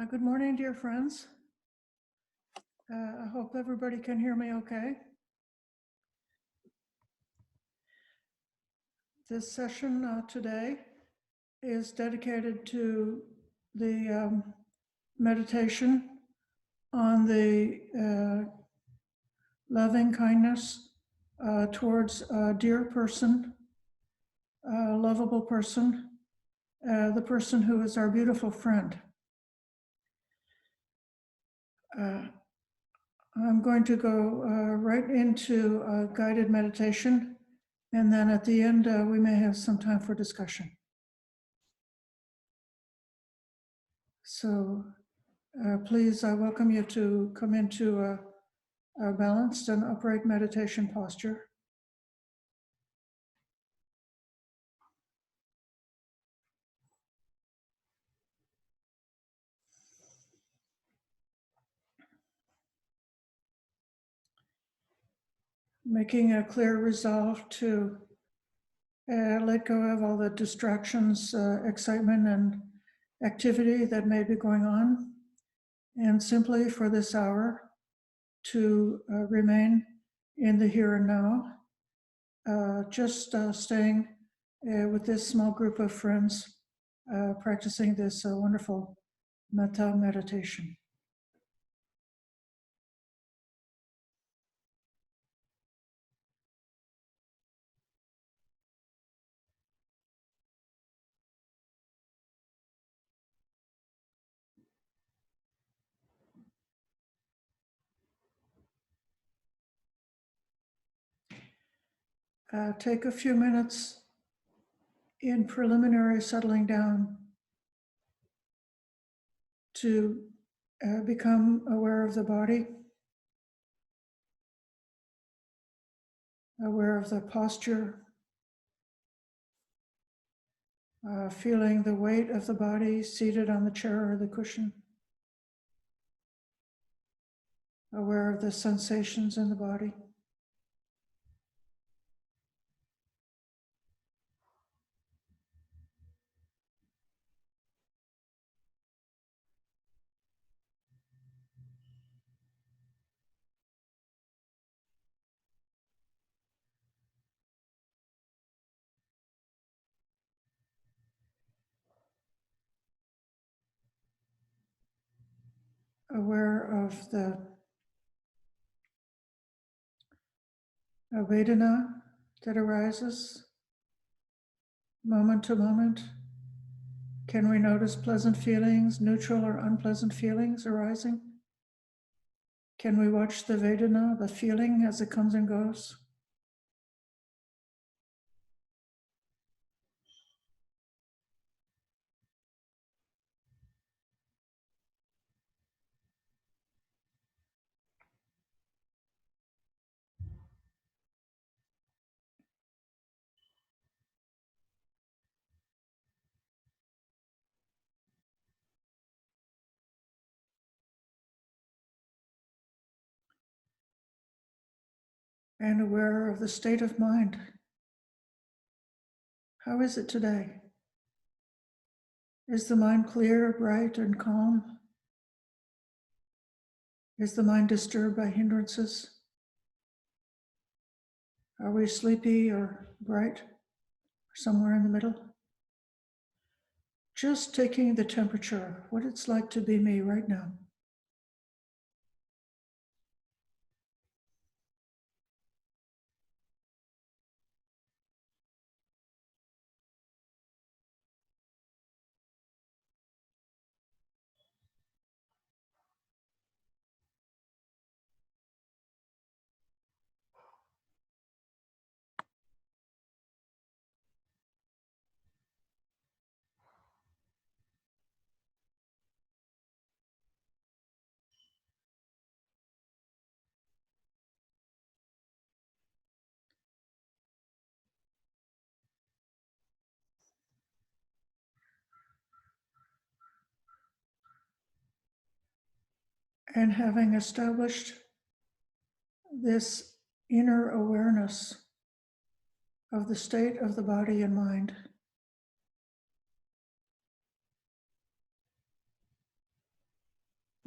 Good morning, dear friends. I hope everybody can hear me okay. This session today is dedicated to the meditation on the loving kindness towards a dear person, a lovable person, the person who is our beautiful friend. I'm going to go right into a guided meditation, and then at the end, we may have some time for discussion. So please, I welcome you to come into a balanced and upright meditation posture. Making a clear resolve to let go of all the distractions, excitement, and activity that may be going on, and simply for this hour to remain in the here and now, just staying with this small group of friends, practicing this wonderful Metta meditation. Take a few minutes in preliminary settling down to become aware of the body, aware of the posture, feeling the weight of the body seated on the chair or the cushion, aware of the sensations in the body. Aware of the Vedana that arises moment to moment. Can we notice pleasant feelings, neutral or unpleasant feelings arising? Can we watch the Vedana, the feeling as it comes and goes? And aware of the state of mind. How is it today? Is the mind clear, bright, and calm? Is the mind disturbed by hindrances? Are we sleepy or bright, or somewhere in the middle? Just taking the temperature, what it's like to be me right now. And having established this inner awareness of the state of the body and mind,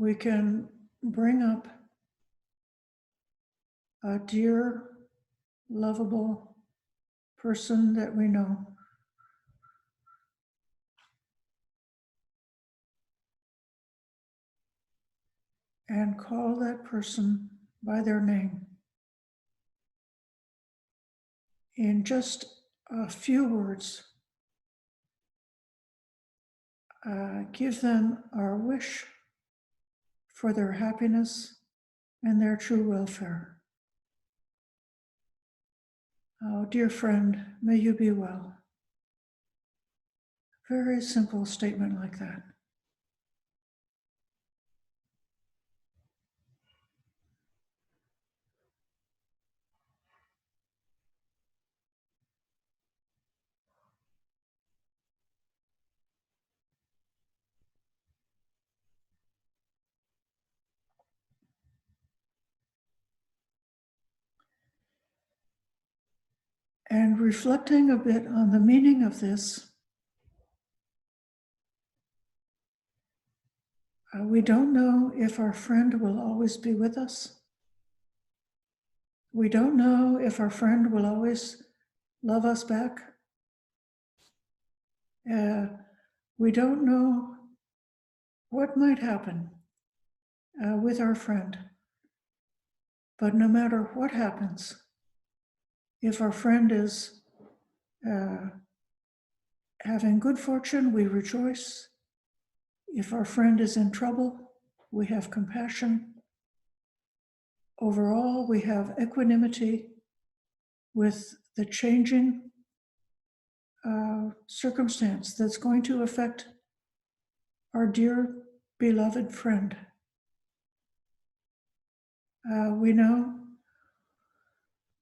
we can bring up a dear, lovable person that we know. And call that person by their name. In just a few words, give them our wish for their happiness and their true welfare. Oh, dear friend, may you be well. Very simple statement like that. And reflecting a bit on the meaning of this, we don't know if our friend will always be with us. We don't know if our friend will always love us back. We don't know what might happen with our friend. But no matter what happens, if our friend is having good fortune, we rejoice. If our friend is in trouble, we have compassion. Overall, we have equanimity with the changing circumstance that's going to affect our dear beloved friend. We know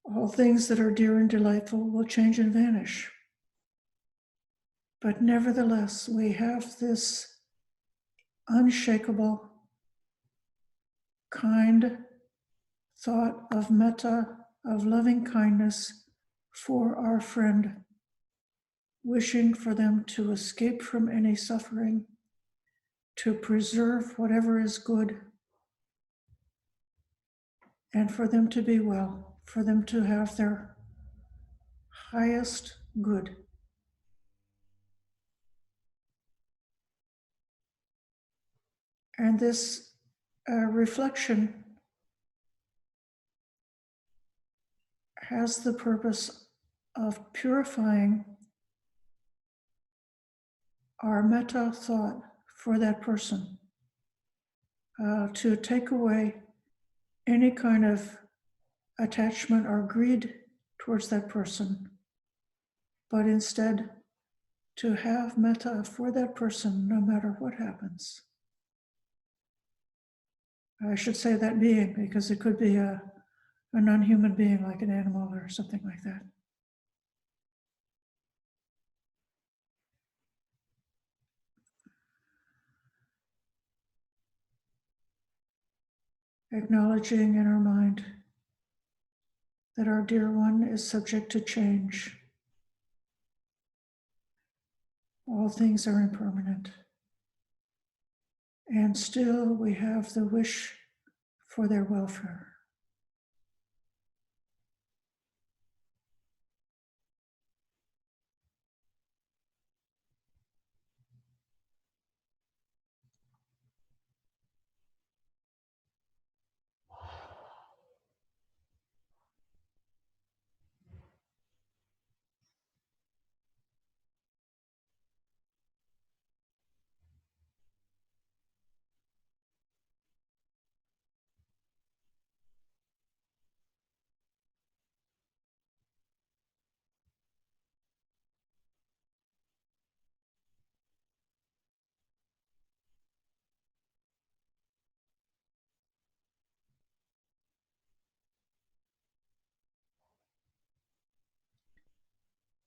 all things that are dear and delightful will change and vanish. But nevertheless, we have this unshakable, kind thought of metta, of loving kindness for our friend, wishing for them to escape from any suffering, to preserve whatever is good, and for them to be well, for them to have their highest good. And this reflection has the purpose of purifying our metta thought for that person, to take away any kind of attachment or greed towards that person, but instead to have metta for that person no matter what happens. I should say that being, because it could be a non-human being like an animal or something like that. Acknowledging in our mind that our dear one is subject to change. All things are impermanent. And still we have the wish for their welfare.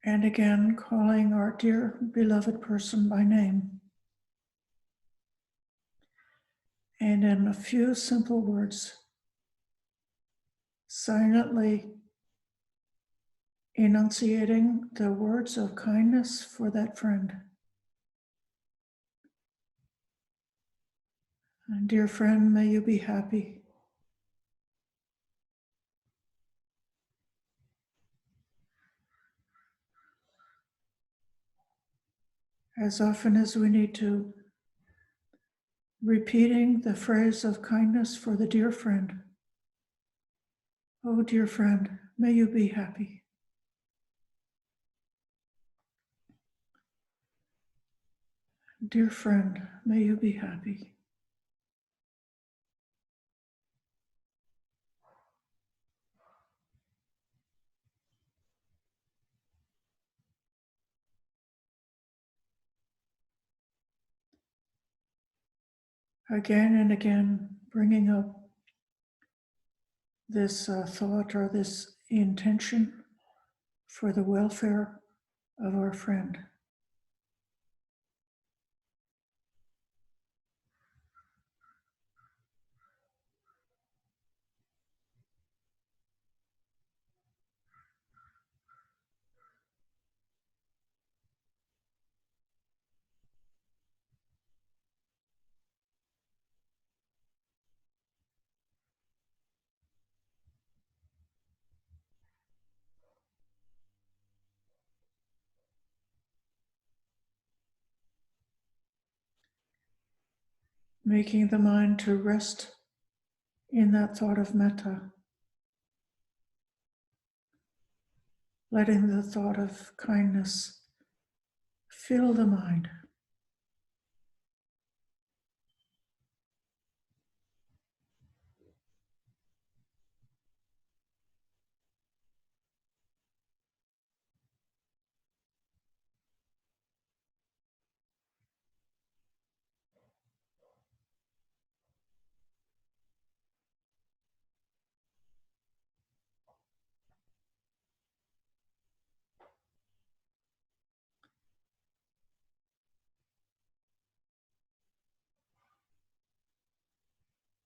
And again, calling our dear beloved person by name. And in a few simple words, silently enunciating the words of kindness for that friend. And dear friend, may you be happy. As often as we need to, repeating the phrase of kindness for the dear friend. Oh, dear friend, may you be happy. Dear friend, may you be happy. Again and again, bringing up this thought or this intention for the welfare of our friend. Making the mind to rest in that thought of metta, letting the thought of kindness fill the mind.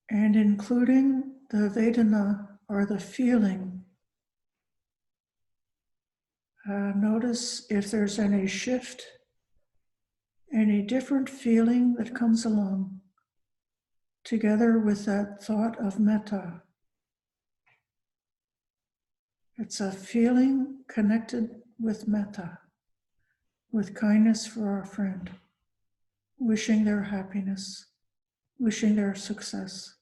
And including the Vedana or the feeling. Notice if there's any shift, any different feeling that comes along together with that thought of metta. It's a feeling connected with metta, with kindness for our friend, wishing their happiness, wishing their success.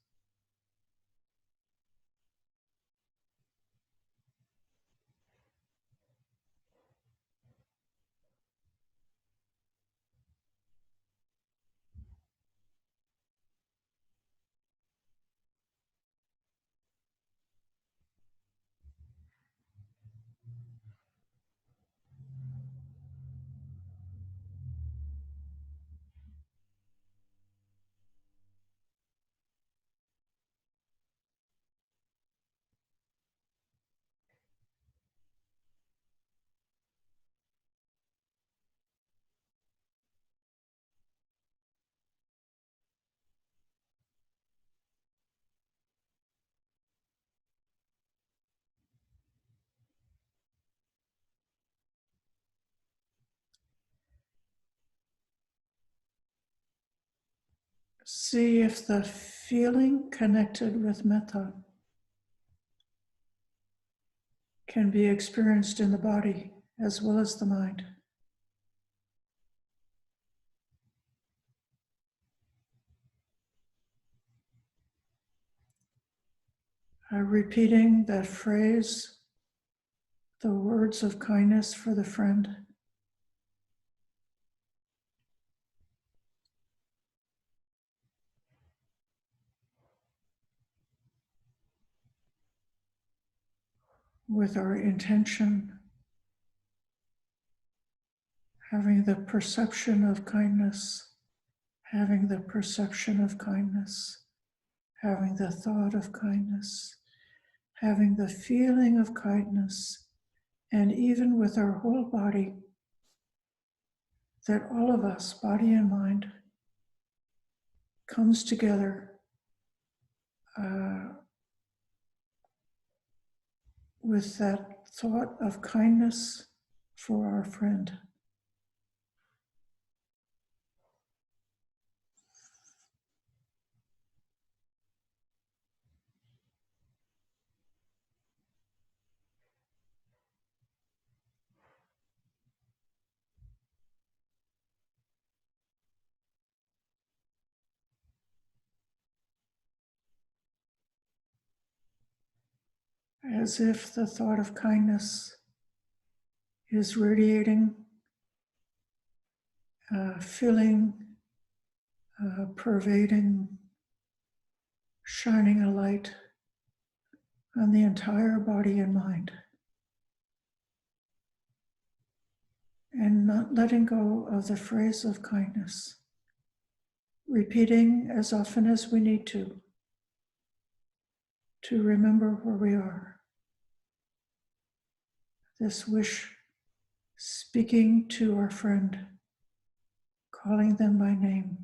See if the feeling connected with metta can be experienced in the body as well as the mind. Repeating that phrase, the words of kindness for the friend. With our intention, having the perception of kindness, having the perception of kindness, having the thought of kindness, having the feeling of kindness, and even with our whole body, that all of us, body and mind, comes together with that thought of kindness for our friend. as if the thought of kindness is radiating, filling, pervading, shining a light on the entire body and mind, and not letting go of the phrase of kindness, repeating as often as we need to remember where we are. This wish speaking to our friend, calling them by name,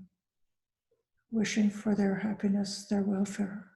wishing for their happiness, their welfare.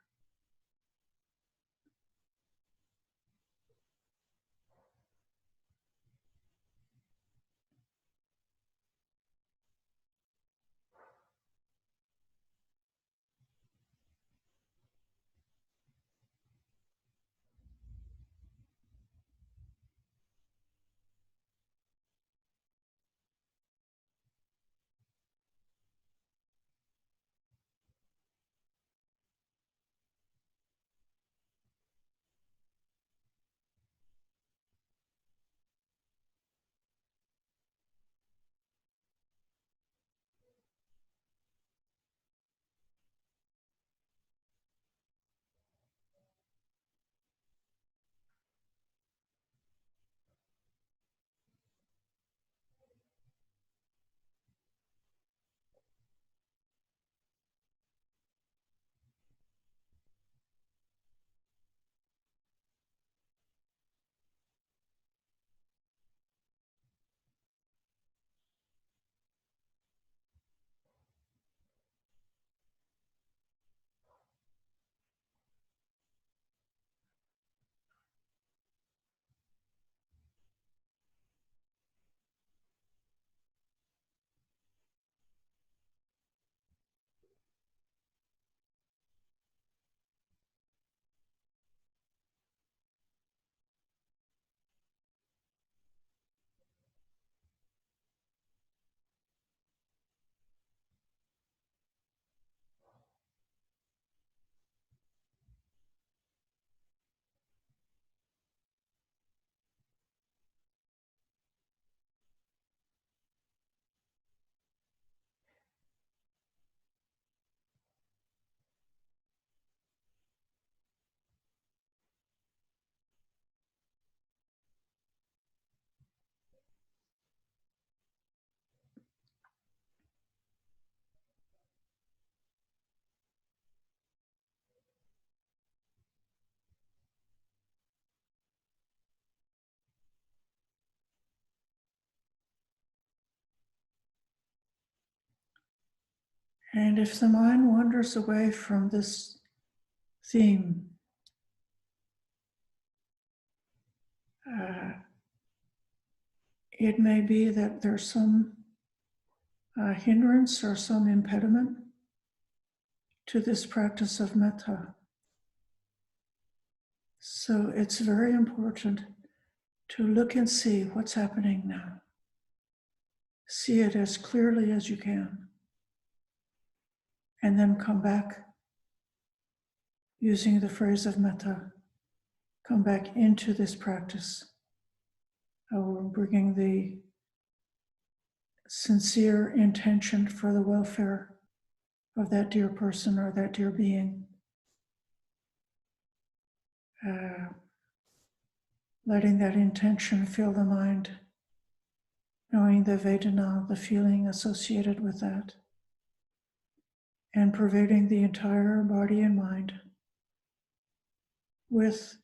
And if the mind wanders away from this theme, it may be that there's some hindrance or some impediment to this practice of metta. So it's very important to look and see what's happening now. See it as clearly as you can. And then come back using the phrase of metta. Come back into this practice of bringing the sincere intention for the welfare of that dear person or that dear being. Letting that intention fill the mind, knowing the Vedana, the feeling associated with that, and pervading the entire body and mind with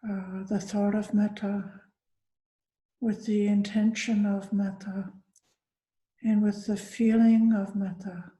the thought of metta, with the intention of metta, and with the feeling of metta.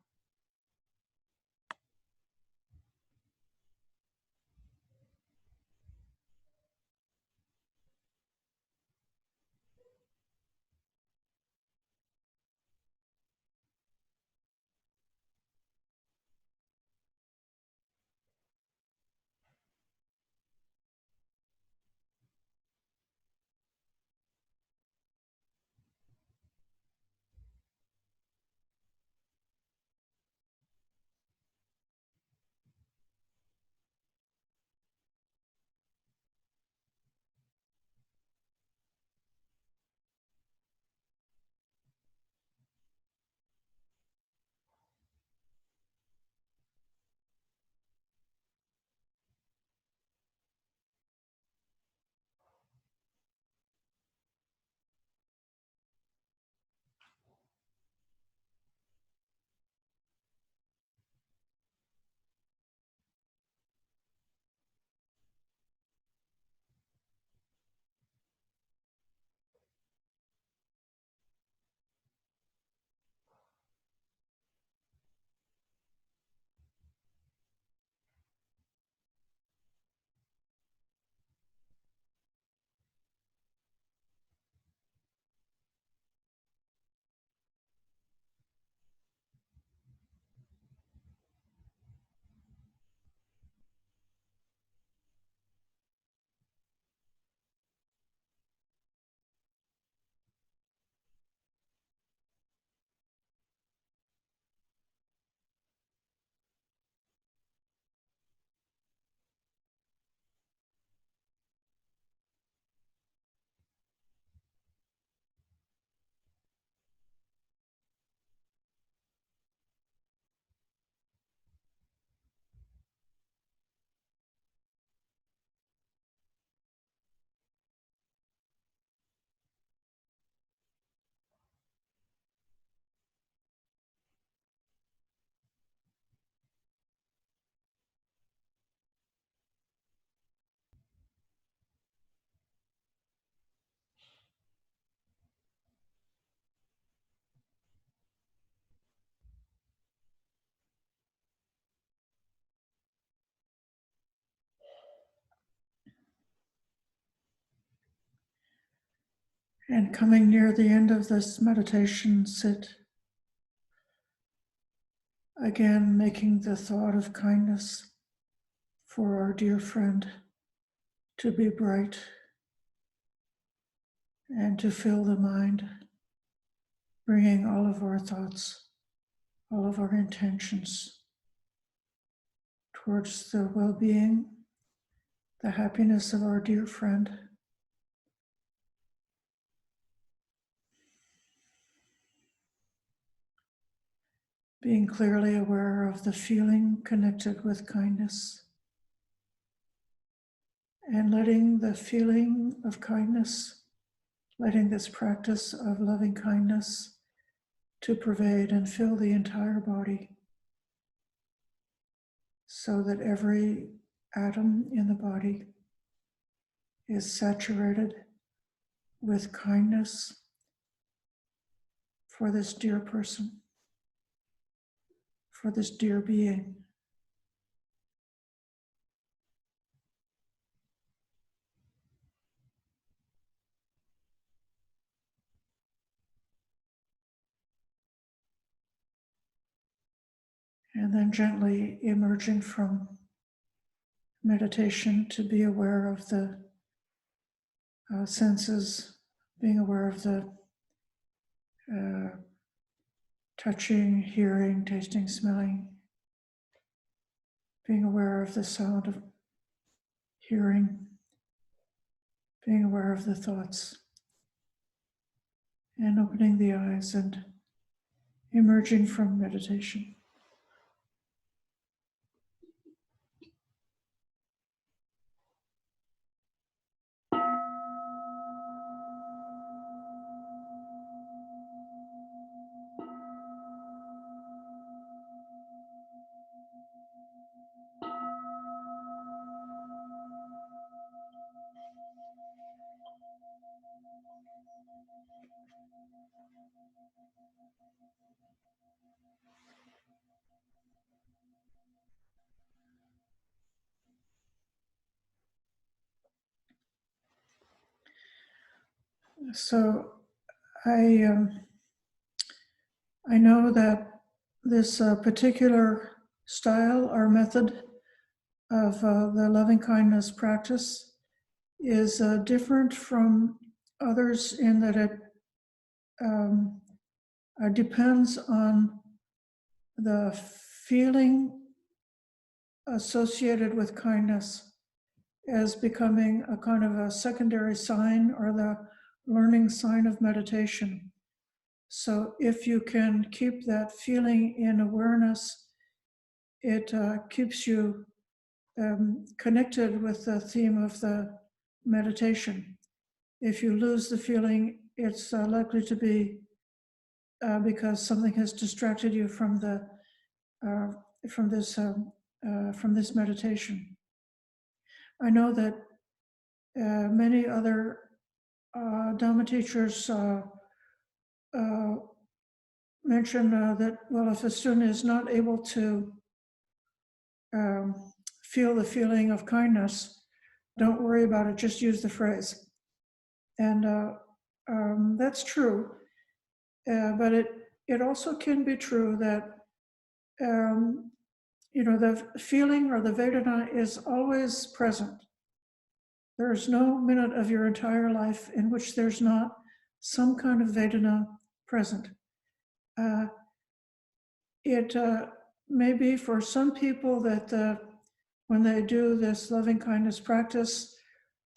And coming near the end of this meditation, sit again, making the thought of kindness for our dear friend to be bright and to fill the mind, bringing all of our thoughts, all of our intentions towards the well-being, the happiness of our dear friend. Being clearly aware of the feeling connected with kindness and letting the feeling of kindness, letting this practice of loving kindness to pervade and fill the entire body so that every atom in the body is saturated with kindness for this dear person, for this dear being. And then gently emerging from meditation to be aware of the senses, being aware of the touching, hearing, tasting, smelling, being aware of the sound of hearing, being aware of the thoughts, and opening the eyes and emerging from meditation. So I know that this particular style or method of the loving kindness practice is different from others in that it depends on the feeling associated with kindness as becoming a kind of a secondary sign or the learning sign of meditation. So if you can keep that feeling in awareness, it keeps you connected with the theme of the meditation. If you lose the feeling, it's likely to be because something has distracted you from the from this meditation. I know that many other Dhamma teachers mention that, well, if a student is not able to feel the feeling of kindness, don't worry about it, just use the phrase. And that's true, but it also can be true that the feeling or the Vedana is always present. There's no minute of your entire life in which there's not some kind of Vedana present. It may be for some people that when they do this loving kindness practice,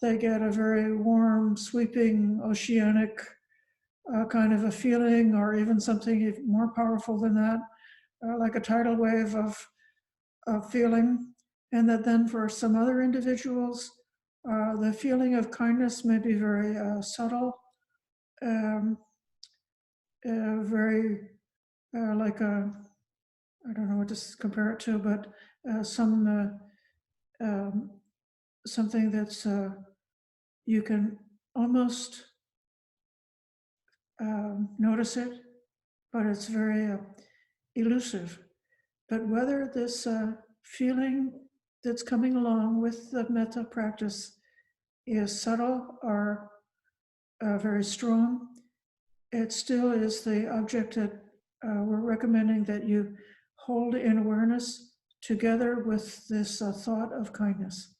they get a very warm, sweeping, oceanic kind of a feeling, or even something even more powerful than that, like a tidal wave of feeling. And that then for some other individuals, the feeling of kindness may be very subtle, very like a, I don't know what to compare it to, but something that's you can almost notice it, but it's very elusive. But whether this feeling that's coming along with the metta practice is subtle or very strong, it still is the object that we're recommending that you hold in awareness together with this thought of kindness.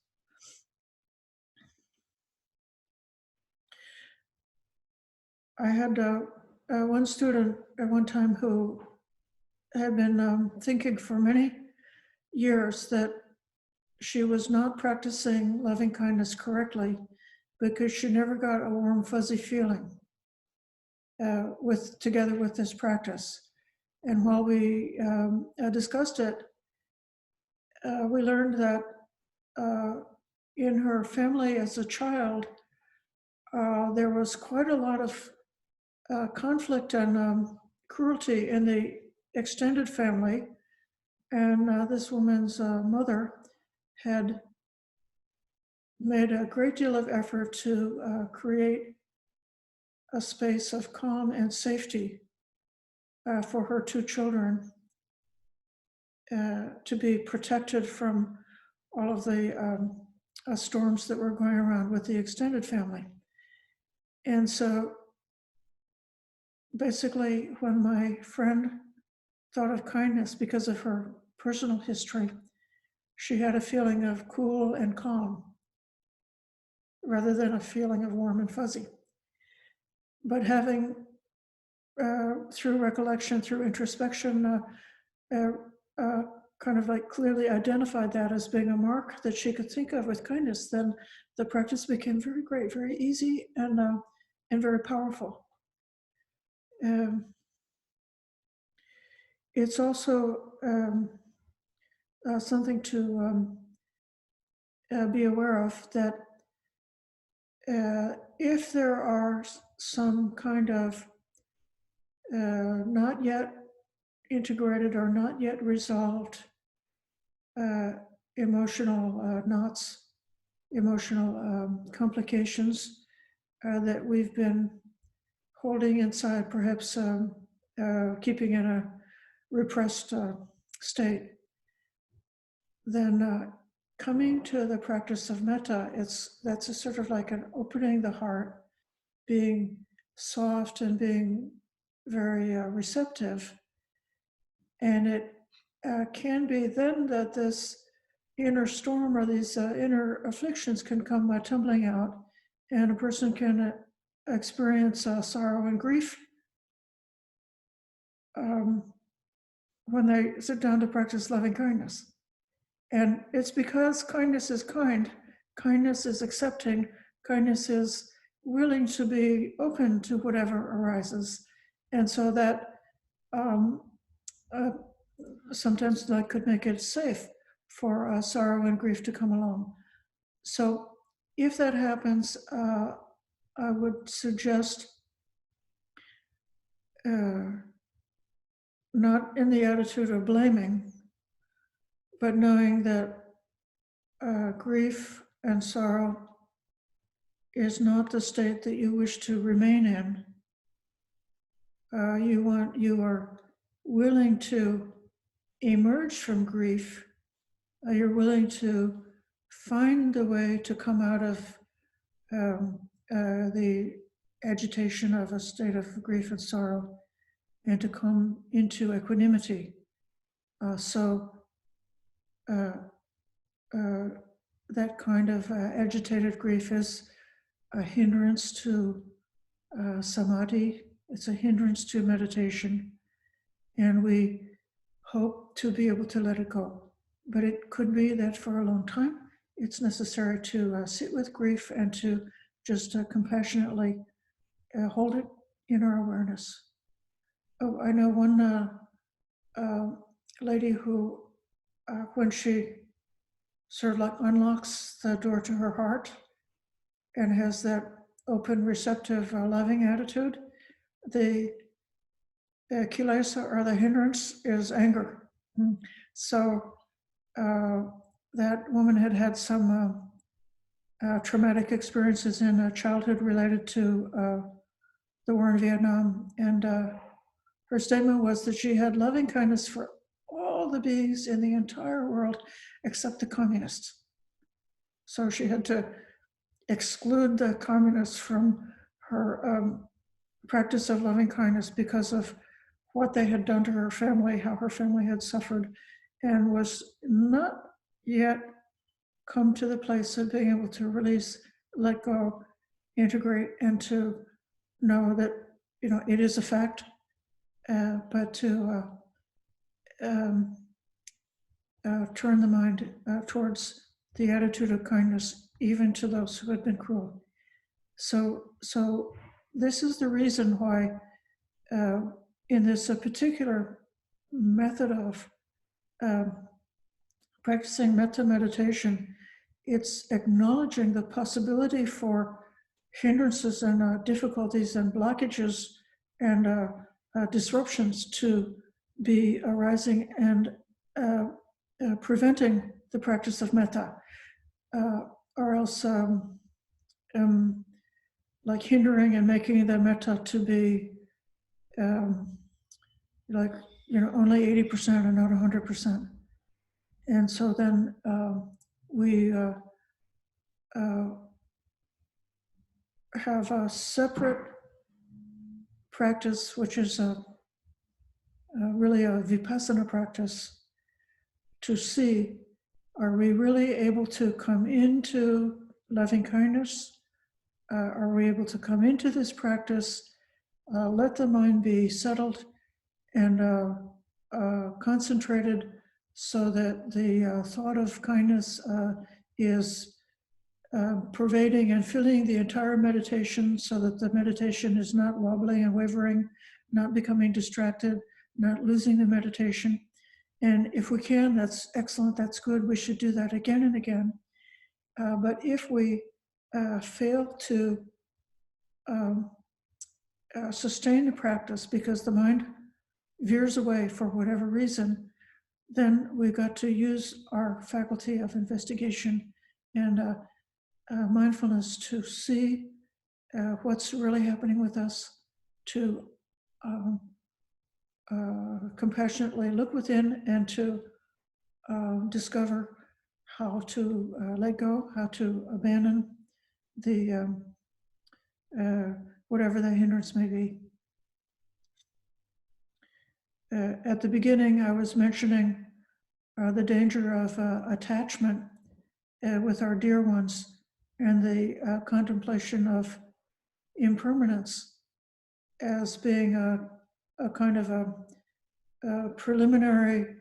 I had one student at one time who had been thinking for many years that she was not practicing loving kindness correctly because she never got a warm, fuzzy feeling together with this practice. And while we discussed it, we learned that in her family as a child, there was quite a lot of conflict and cruelty in the extended family. And this woman's mother had made a great deal of effort to create a space of calm and safety for her two children to be protected from all of the storms that were going around with the extended family. And so basically, when my friend thought of kindness because of her personal history, she had a feeling of cool and calm rather than a feeling of warm and fuzzy. But having, through recollection, through introspection, kind of like clearly identified that as being a mark that she could think of with kindness, then the practice became very great, very easy, and very powerful. It's also something to be aware of, that if there are some kind of not yet integrated or not yet resolved emotional knots, emotional complications that we've been holding inside, perhaps keeping in a repressed state, then coming to the practice of metta, that's a sort of like an opening the heart, being soft and being very receptive. And it can be then that this inner storm or these inner afflictions can come tumbling out, and a person can experience sorrow and grief when they sit down to practice loving kindness. And it's because kindness is kind, kindness is accepting, kindness is willing to be open to whatever arises. And so that sometimes that could make it safe for sorrow and grief to come along. So if that happens, I would suggest not in the attitude of blaming, but knowing that grief and sorrow is not the state that you wish to remain in. You are willing to emerge from grief. You're willing to find a way to come out of the agitation of a state of grief and sorrow and to come into equanimity. That kind of agitated grief is a hindrance to samadhi. It's a hindrance to meditation, and we hope to be able to let it go. But it could be that for a long time, it's necessary to sit with grief and to just compassionately hold it in our awareness. Oh, I know one lady who, when she sort of like unlocks the door to her heart and has that open, receptive, loving attitude, the kilesa, or the hindrance, is anger. So that woman had some traumatic experiences in childhood related to the war in Vietnam. And her statement was that she had loving kindness for all the beings in the entire world except the communists. So she had to exclude the communists from her practice of loving kindness because of what they had done to her family, how her family had suffered, and was not yet come to the place of being able to release, let go, integrate, and to know that, you know, it is a fact, but to turn the mind towards the attitude of kindness, even to those who had been cruel. So this is the reason why in this particular method of practicing metta meditation, it's acknowledging the possibility for hindrances and difficulties and blockages and disruptions to be arising and preventing the practice of metta, or else like hindering and making the metta to be like, you know, only 80% and not 100%. And so then we have a separate practice, which is really a vipassana practice, to see, are we really able to come into loving kindness? Are we able to come into this practice, let the mind be settled and concentrated so that the thought of kindness is pervading and filling the entire meditation, so that the meditation is not wobbling and wavering, not becoming distracted, not losing the meditation. And if we can, that's excellent, that's good. We should do that again and again. But if we fail to sustain the practice because the mind veers away for whatever reason, then we've got to use our faculty of investigation and mindfulness to see what's really happening with us, to compassionately look within and to discover how to let go, how to abandon the whatever the hindrance may be. At the beginning, I was mentioning the danger of attachment with our dear ones and the contemplation of impermanence as being a kind of a preliminary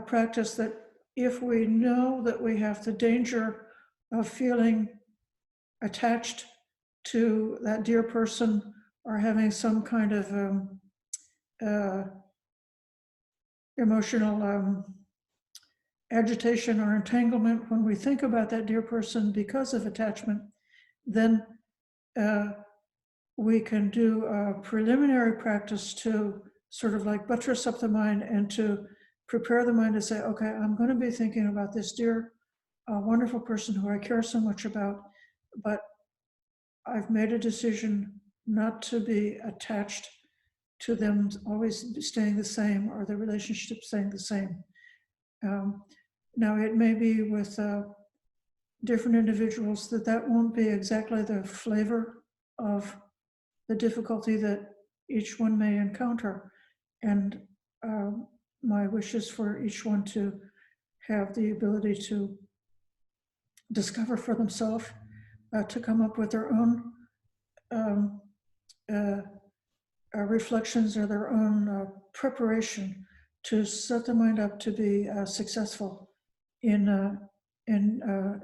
practice, that if we know that we have the danger of feeling attached to that dear person or having some kind of emotional agitation or entanglement when we think about that dear person because of attachment, then we can do a preliminary practice to sort of like buttress up the mind and to prepare the mind to say, okay, I'm going to be thinking about this dear, wonderful person who I care so much about, but I've made a decision not to be attached to them always staying the same or the relationship staying the same. Now, it may be with different individuals that won't be exactly the flavor of the difficulty that each one may encounter. And my wish is for each one to have the ability to discover for themselves, to come up with their own reflections or their own preparation to set the mind up to be successful in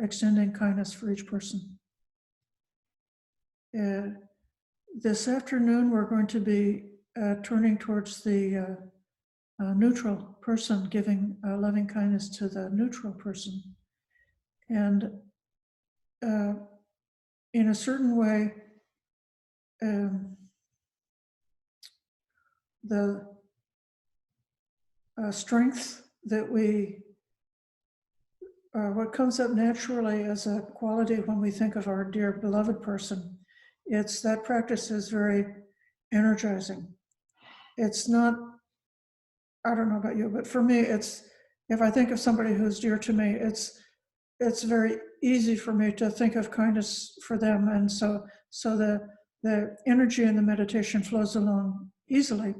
extending kindness for each person. This afternoon, we're going to be turning towards the neutral person, giving loving kindness to the neutral person. And in a certain way, the strength that what comes up naturally as a quality when we think of our dear beloved person, it's that practice is very energizing. It's not, I don't know about you, but for me, it's, if I think of somebody who's dear to me, it's very easy for me to think of kindness for them. And so the the energy in the meditation flows along easily.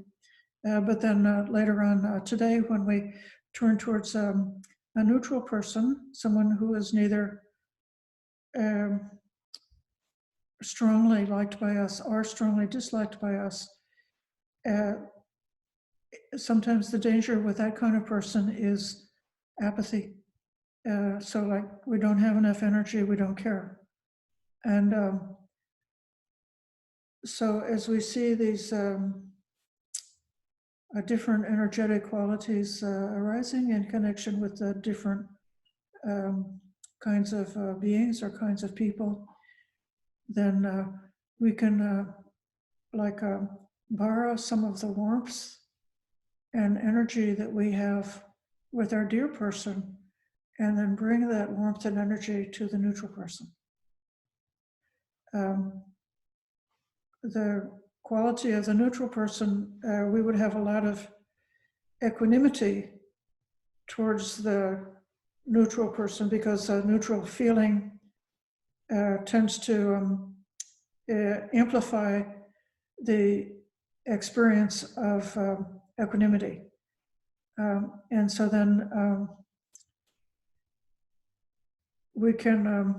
But then later on today, when we turn towards a neutral person, someone who is neither strongly liked by us or strongly disliked by us, sometimes the danger with that kind of person is apathy. So like, we don't have enough energy, we don't care. And so as we see these different energetic qualities arising in connection with the different kinds of beings or kinds of people, then we can borrow some of the warmth and energy that we have with our dear person, and then bring that warmth and energy to the neutral person. The quality of the neutral person, we would have a lot of equanimity towards the neutral person, because a neutral feeling tends to amplify the experience of equanimity. And so then we can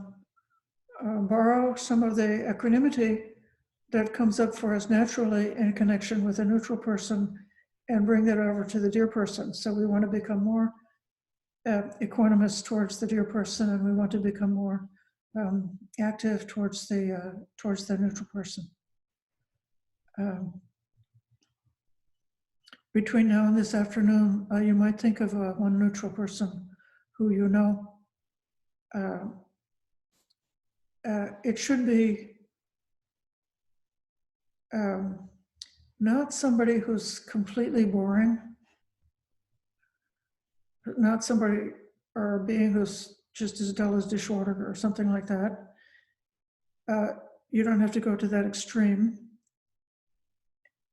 borrow some of the equanimity that comes up for us naturally in connection with a neutral person and bring that over to the dear person. So we want to become more equanimous towards the dear person, and we want to become more active towards the neutral person. Between now and this afternoon, you might think of one neutral person who you know. It should be not somebody who's completely boring, not somebody or a being who's just as dull as dishwater or something like that. You don't have to go to that extreme.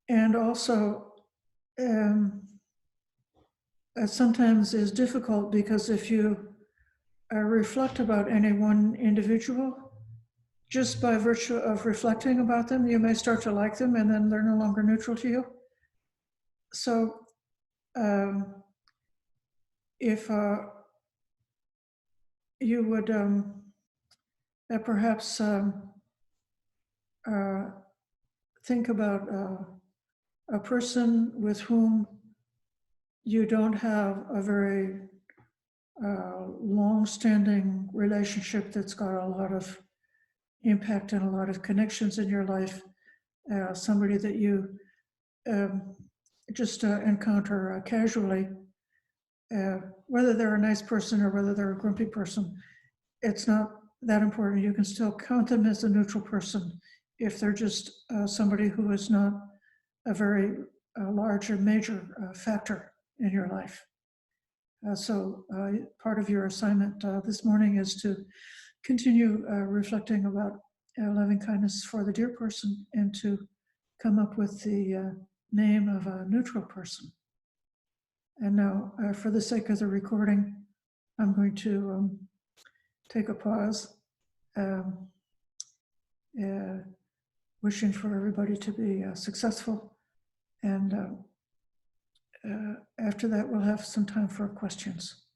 And also, sometimes is difficult, because if you reflect about any one individual, just by virtue of reflecting about them, you may start to like them, and then they're no longer neutral to you. So if you would perhaps think about a person with whom you don't have a very long-standing relationship that's got a lot of impact and a lot of connections in your life, somebody that you just encounter casually, whether they're a nice person or whether they're a grumpy person, it's not that important. You can still count them as a neutral person if they're just somebody who is not a very large or major factor in your life. So part of your assignment this morning is to continue reflecting about loving kindness for the dear person, and to come up with the name of a neutral person. And now, for the sake of the recording, I'm going to take a pause, wishing for everybody to be successful. And after that, we'll have some time for questions.